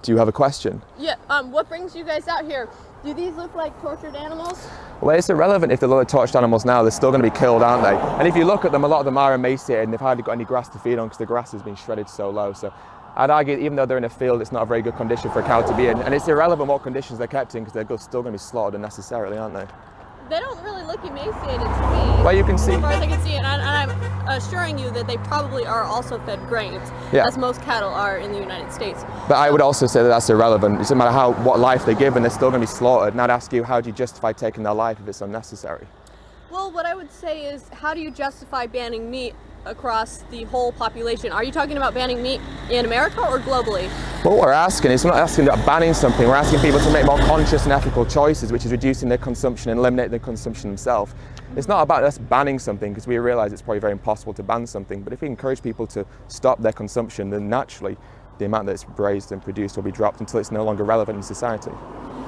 Do you have a question? Yeah, what brings you guys out here? Do these look like tortured animals? Well, it's irrelevant if they look like tortured animals now, they're still going to be killed, aren't they? And if you look at them, a lot of them are emaciated and they've hardly got any grass to feed on because the grass has been shredded so low. So I'd argue even though they're in a field, it's not a very good condition for a cow to be in. And it's irrelevant what conditions they're kept in because they're still going to be slaughtered unnecessarily, aren't they? They don't really look emaciated to me. Well, you can see. As far as I can see, and I'm assuring you that they probably are also fed grains, as most cattle are in the United States. But I would also say that that's irrelevant. It doesn't matter what life they give, and they're still going to be slaughtered. And I'd ask you, how do you justify taking their life if it's unnecessary? Well, what I would say is, how do you justify banning meat across the whole population? Are you talking about banning meat in America or globally? Well, what we're asking is, we're not asking about banning something, we're asking people to make more conscious and ethical choices, which is reducing their consumption and eliminating their consumption themselves. It's not about us banning something, because we realise it's probably very impossible to ban something, but if we encourage people to stop their consumption, then naturally the amount that's raised and produced will be dropped until it's no longer relevant in society.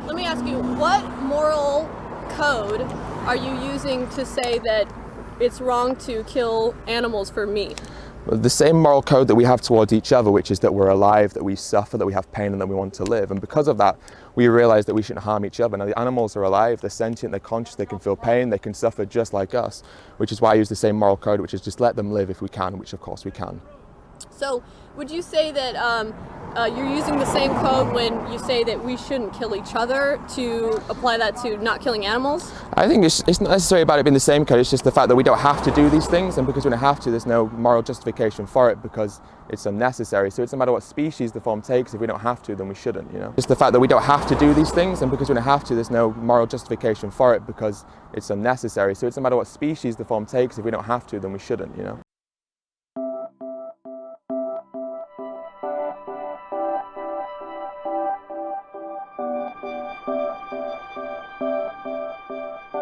Let me ask you, what moral code are you using to say that it's wrong to kill animals for meat? Well, the same moral code that we have towards each other, which is that we're alive, that we suffer, that we have pain, and that we want to live. And because of that, we realise that we shouldn't harm each other. Now, the animals are alive, they're sentient, they're conscious, they can feel pain, they can suffer just like us, which is why I use the same moral code, which is just let them live if we can, which of course we can. So, would you say that you're using the same code when you say that we shouldn't kill each other, to apply that to not killing animals? I think it's not necessarily about it being the same code, it's just the fact that we don't have to do these things, and because we don't have to, there's no moral justification for it because it's unnecessary. So it's no matter what species the form takes, if we don't have to, then we shouldn't, you know. Just the fact that we don't have to do these things, and because we don't have to, there's no moral justification for it because it's unnecessary. So it's no matter what species the form takes, if we don't have to, then we shouldn't, you know.